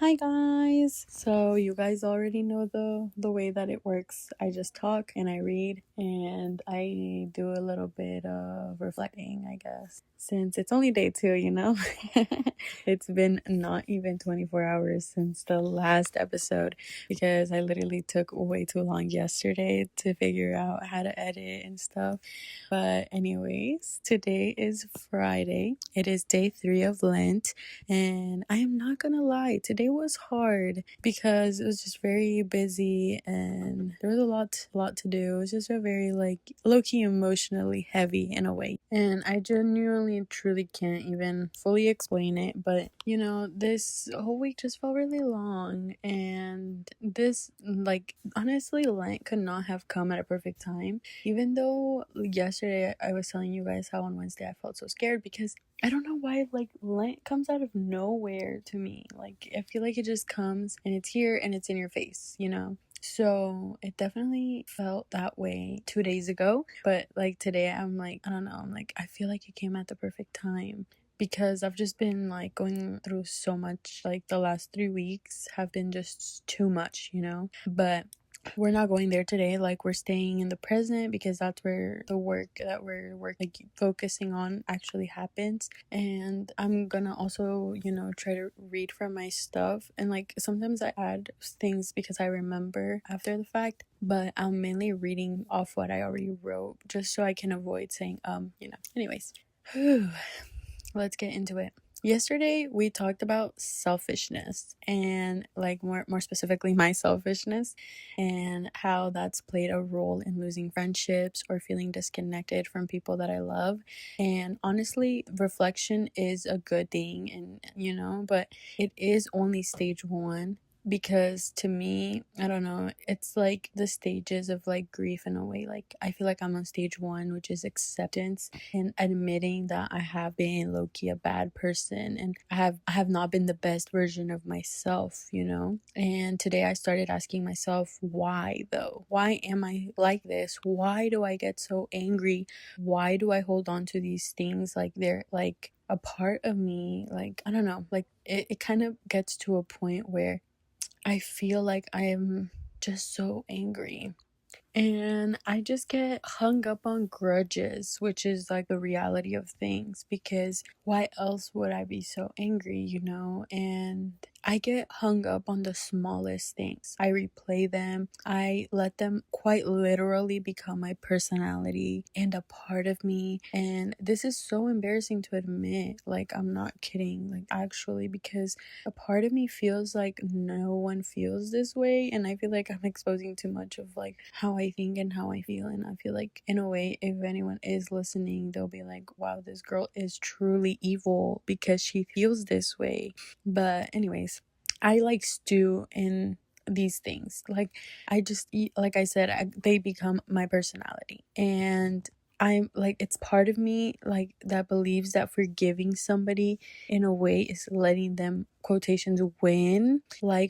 Hi guys. So you guys already know the way that it works. I just talk and I read and I do a little bit of reflecting, I guess. Since it's only day 2, It's been not even 24 hours since the last episode because I literally took way too long yesterday to figure out how to edit and stuff. But anyways, today is Friday. It is day 3 of Lent. And I am not gonna lie, today was hard because it was just very busy and there was a lot to do. It was just a very low-key emotionally heavy in a way. And I genuinely truly can't even fully explain it, but this whole week just felt really long, and this honestly Lent could not have come at a perfect time. Even though yesterday I was telling you guys how on Wednesday I felt so scared because I don't know why, Lent comes out of nowhere to me. I feel like it just comes and it's here and it's in your face. So it definitely felt that way 2 days ago. But, today, I don't know. I feel like it came at the perfect time because I've just been, going through so much. The last 3 weeks have been just too much. But we're not going there today. We're staying in the present because that's where the work that we're focusing on actually happens. And I'm gonna also try to read from my stuff, and sometimes I add things because I remember after the fact, but I'm mainly reading off what I already wrote just so I can avoid saying anyways. Let's get into it. Yesterday we talked about selfishness and more specifically my selfishness and how that's played a role in losing friendships or feeling disconnected from people that I love. And honestly, reflection is a good thing, and but it is only stage 1. Because to me, I don't know, it's the stages of grief in a way. I feel like I'm on stage 1, which is acceptance and admitting that I have been low-key a bad person and I have not been the best version of myself. And today I started asking myself, why though? Why am I like this? Why do I get so angry? Why do I hold on to these things they're a part of me? I don't know, it kind of gets to a point where I feel like I am just so angry. And I just get hung up on grudges, which is the reality of things, because why else would I be so angry? And I get hung up on the smallest things. I replay them. I let them quite literally become my personality and a part of me. And this is so embarrassing to admit. I'm not kidding. Actually, because a part of me feels like no one feels this way. And I feel like I'm exposing too much of how I think and how I feel. And I feel like in a way, if anyone is listening, they'll be like, wow, this girl is truly evil because she feels this way. But anyways, I stew in these things. I just eat, I said, they become my personality. And I'm it's part of me that believes that forgiving somebody in a way is letting them, quotations, win.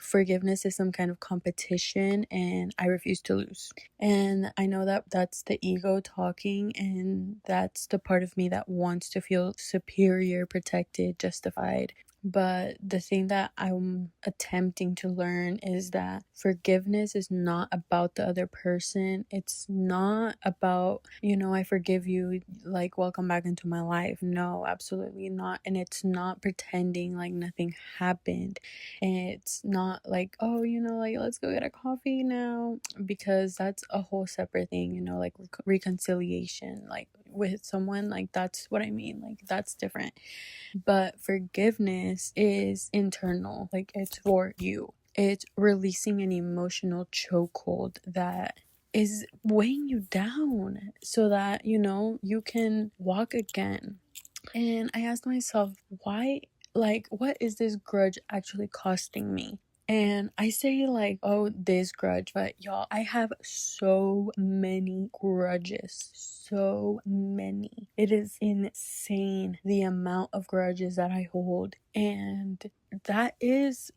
Forgiveness is some kind of competition and I refuse to lose. And I know that that's the ego talking, and that's the part of me that wants to feel superior, protected, justified. But the thing that I'm attempting to learn is that forgiveness is not about the other person. It's not about, I forgive you, welcome back into my life. No, absolutely not. And it's not pretending like nothing happened. And it's not oh, let's go get a coffee now, because that's a whole separate thing, reconciliation, with someone, that's what I mean. That's different. But forgiveness is internal, it's for you. It's releasing an emotional chokehold that is weighing you down so that, you can walk again. And I asked myself, why, what is this grudge actually costing me? And I say oh, this grudge, but y'all, I have so many grudges. So many. It is insane the amount of grudges that I hold. And that is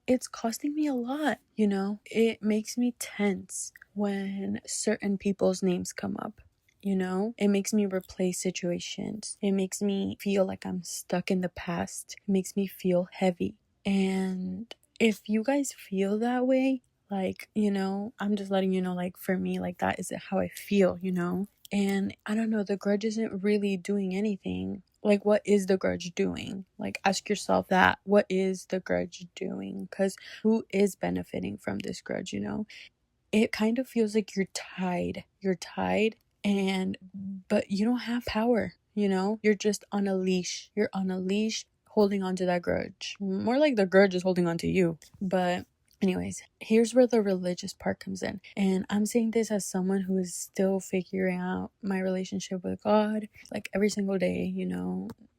it's costing me a lot. It makes me tense when certain people's names come up. It makes me replay situations. It makes me feel like I'm stuck in the past. It makes me feel heavy. And if you guys feel that way, like, I'm just letting you know, like, for me, like, that is how I feel, And I don't know, the grudge isn't really doing anything. Like, what is the grudge doing? Like, ask yourself that. What is the grudge doing? Because who is benefiting from this grudge, It kind of feels like you're tied. You're tied, but you don't have power, You're just on a leash. You're on a leash holding on to that grudge. More like the grudge is holding on to you. But anyways, here's where the religious part comes in. And I'm saying this as someone who is still figuring out my relationship with God, like every single day,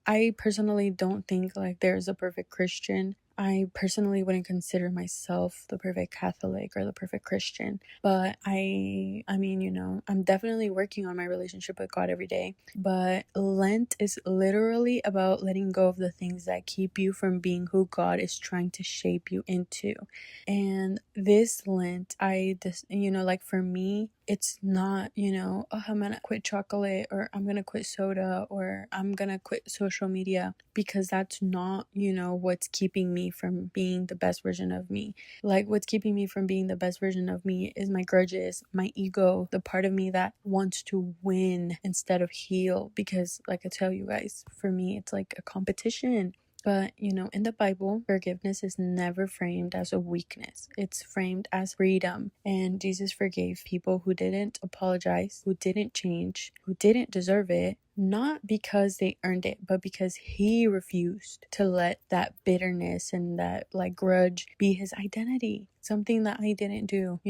I personally don't think like there's a perfect Christian. I personally wouldn't consider myself the perfect Catholic or the perfect Christian, but I mean, I'm definitely working on my relationship with God every day. But Lent is literally about letting go of the things that keep you from being who God is trying to shape you into. And this Lent, like for me, it's not, oh, I'm gonna quit chocolate, or I'm gonna quit soda, or I'm gonna quit social media, because that's not, what's keeping me from being the best version of me. Like, what's keeping me from being the best version of me is my grudges, my ego, the part of me that wants to win instead of heal. Because, like I tell you guys, for me, it's like a competition. But, in the Bible, forgiveness is never framed as a weakness. It's framed as freedom. And Jesus forgave people who didn't apologize, who didn't change, who didn't deserve it, not because they earned it, but because he refused to let that bitterness and that like grudge be his identity. Something that I didn't do,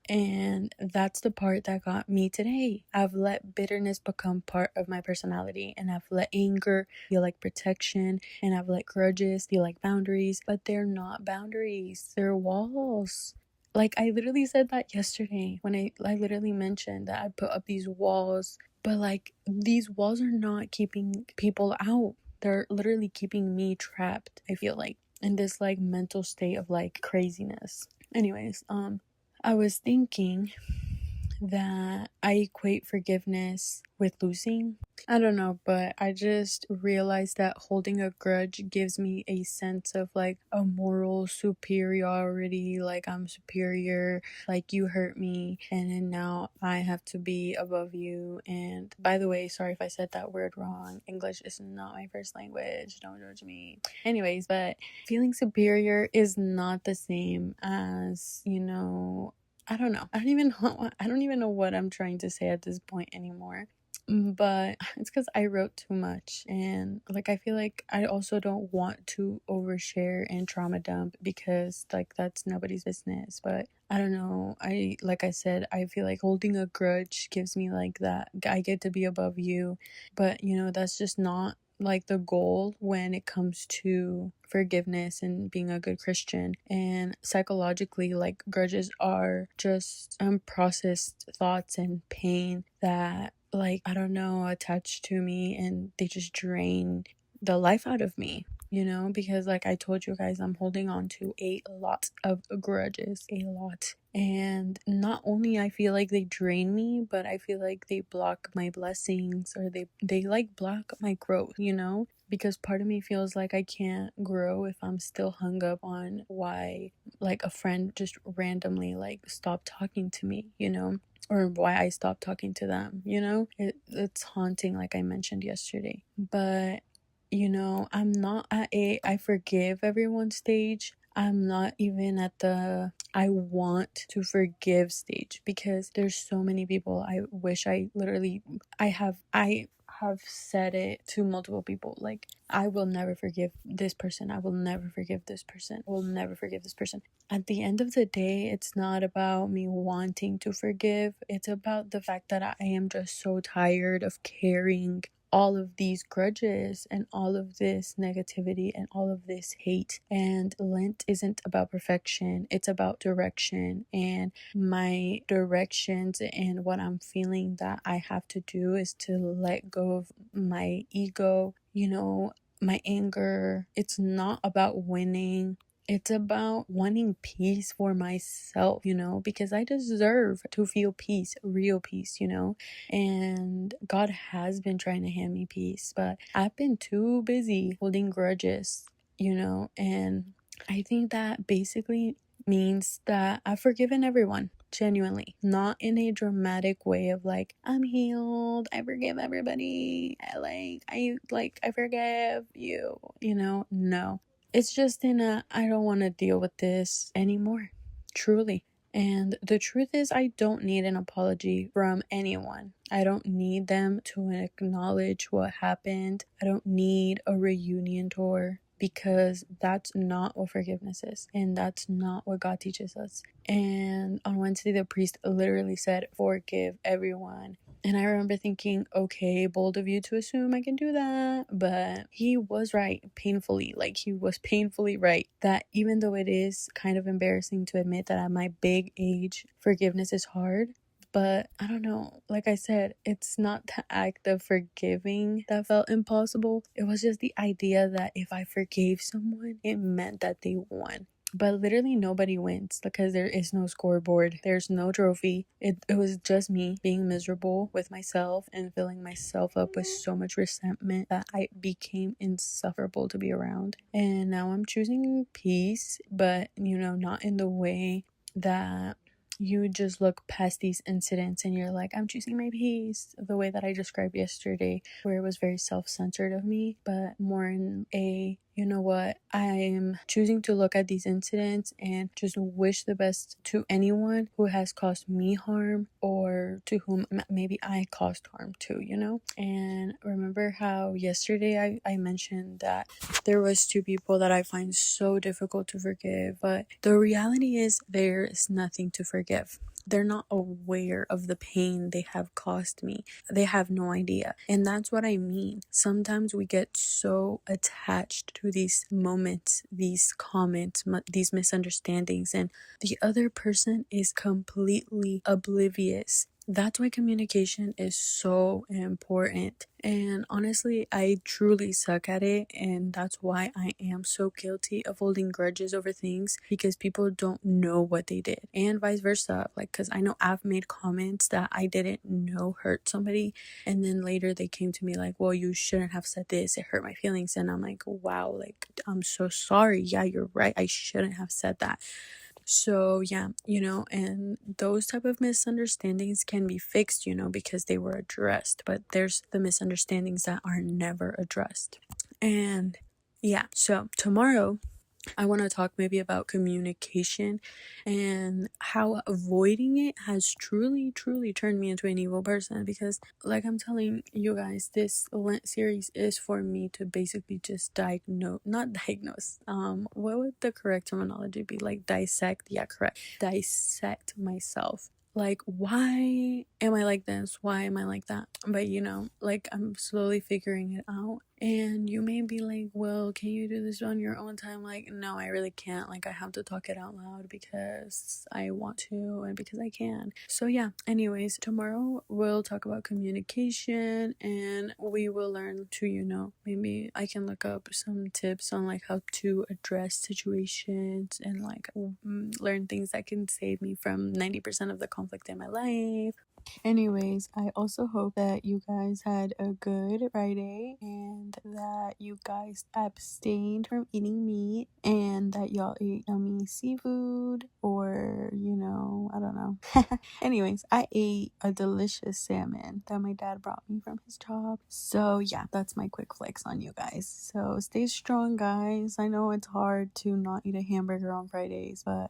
And that's the part that got me today. I've let bitterness become part of my personality, and I've let anger feel like protection, and I've let grudges feel like boundaries, but they're not boundaries, they're walls. Like, I literally said that yesterday when I literally mentioned that I put up these walls, but like these walls are not keeping people out. They're literally keeping me trapped, I feel like, in this like mental state of like craziness. Anyways, I was thinking that I equate forgiveness with losing. I don't know, but I just realized that holding a grudge gives me a sense of like a moral superiority, like I'm superior, like you hurt me, and then now I have to be above you. And by the way, sorry if I said that word wrong. English is not my first language, don't judge me. Anyways, but feeling superior is not the same as, I don't know. I don't even know what I'm trying to say at this point anymore. But it's because I wrote too much, and like I feel like I also don't want to overshare and trauma dump, because like that's nobody's business. But I don't know. Like I said, I feel like holding a grudge gives me like that I get to be above you, but that's just not like the goal when it comes to forgiveness and being a good Christian. And psychologically, like grudges are just unprocessed thoughts and pain that, like, I don't know, attach to me, and they just drain the life out of me, because like I told you guys, I'm holding on to a lot of grudges, a lot. And not only I feel like they drain me, but I feel like they block my blessings, or they like block my growth, because part of me feels like I can't grow if I'm still hung up on why like a friend just randomly like stopped talking to me, or why I stopped talking to them, it's haunting, like I mentioned yesterday. But I'm not at a I forgive everyone stage. I'm not even at the I want to forgive stage, because there's so many people I wish I have said it to multiple people, like, I will never forgive this person, I will never forgive this person, I will never forgive this person. At the end of the day, it's not about me wanting to forgive, it's about the fact that I am just so tired of carrying all of these grudges and all of this negativity and all of this hate. And Lent isn't about perfection, it's about direction. And my directions and what I'm feeling that I have to do is to let go of my ego, my anger. It's not about winning. It's about wanting peace for myself, because I deserve to feel peace, real peace, and God has been trying to hand me peace, but I've been too busy holding grudges, and I think that basically means that I've forgiven everyone, genuinely, not in a dramatic way of like, I'm healed, I forgive everybody, I forgive you, no. It's just in a, I don't want to deal with this anymore, truly. And the truth is, I don't need an apology from anyone. I don't need them to acknowledge what happened. I don't need a reunion tour, because that's not what forgiveness is. And that's not what God teaches us. And on Wednesday, the priest literally said, forgive everyone. And I remember thinking, okay, bold of you to assume I can do that. But he was right, painfully. Like, he was painfully right. That even though it is kind of embarrassing to admit that at my big age, forgiveness is hard. But I don't know, like I said, it's not the act of forgiving that felt impossible. It was just the idea that if I forgave someone, it meant that they won. But literally nobody wins, because there is no scoreboard. There's no trophy. It was just me being miserable with myself and filling myself up with so much resentment that I became insufferable to be around. And now I'm choosing peace, but not in the way that you just look past these incidents and you're like, I'm choosing my peace, the way that I described yesterday, where it was very self-centered of me, but more in a, you know what, I am choosing to look at these incidents and just wish the best to anyone who has caused me harm, or to whom maybe I caused harm to, And remember how yesterday I mentioned that there was two people that I find so difficult to forgive, but the reality is there is nothing to forgive. They're not aware of the pain they have caused me. They have no idea. And that's what I mean. Sometimes we get so attached to these moments, these comments, these misunderstandings, and the other person is completely oblivious. That's why communication is so important. And honestly, I truly suck at it. And that's why I am so guilty of holding grudges over things, because people don't know what they did. And vice versa. Like, because I know I've made comments that I didn't know hurt somebody. And then later they came to me like, well, you shouldn't have said this. It hurt my feelings. And I'm like, wow, like, I'm so sorry. Yeah, you're right. I shouldn't have said that. So yeah, and those type of misunderstandings can be fixed, because they were addressed, but there's the misunderstandings that are never addressed. And yeah, so tomorrow I want to talk maybe about communication and how avoiding it has truly, truly turned me into an evil person. Because, like I'm telling you guys, this Lent series is for me to basically just not diagnose. What would the correct terminology be? Like dissect? Yeah, correct. Dissect myself. Like, why am I like this? Why am I like that? But like, I'm slowly figuring it out. And you may be like, well, can you do this on your own time? Like, no, I really can't. Like, I have to talk it out loud because I want to and because I can. So yeah, anyways, tomorrow we'll talk about communication, and we will learn to, maybe I can look up some tips on like how to address situations, and like learn things that can save me from 90% of the conflict in my life. Anyways, I also hope that you guys had a good Friday, and that you guys abstained from eating meat, and that y'all ate yummy seafood, or, I don't know. Anyways, I ate a delicious salmon that my dad brought me from his job. So yeah, that's my quick flex on you guys. So stay strong, guys. I know it's hard to not eat a hamburger on Fridays, but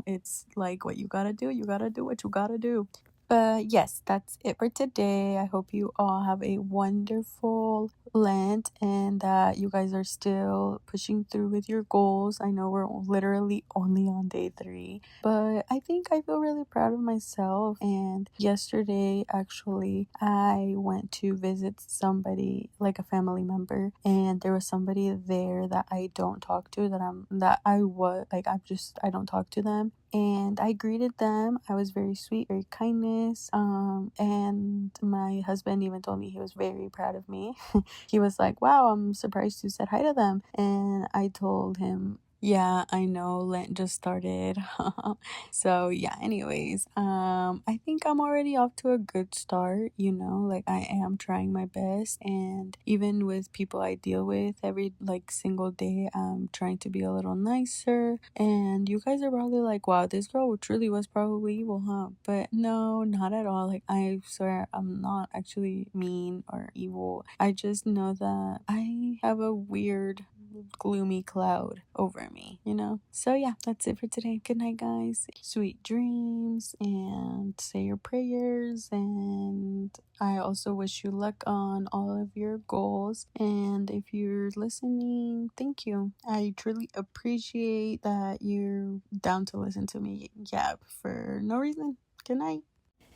it's like what you gotta do. You gotta do what you gotta do. But yes, that's it for today. I hope you all have a wonderful Lent, and that you guys are still pushing through with your goals. I know we're literally only on day 3, but I think I feel really proud of myself. And yesterday, actually, I went to visit somebody, like a family member, and there was somebody there that I don't talk to, I don't talk to them. And I greeted them. I was very sweet, very kindness. And my husband even told me he was very proud of me. He was like, wow, I'm surprised you said hi to them. And I told him, Yeah, I know Lent just started. So yeah, anyways, I think I'm already off to a good start, like I am trying my best, and even with people I deal with every like single day, I'm trying to be a little nicer. And you guys are probably like, wow, this girl truly was probably evil, huh? But no, not at all. Like I swear I'm not actually mean or evil. I just know that I have a weird gloomy cloud over me. So yeah, that's it for today. Good night, guys. Sweet dreams, and say your prayers, and I also wish you luck on all of your goals. And if you're listening, thank you. I truly appreciate that you're down to listen to me yap for no reason. Good night.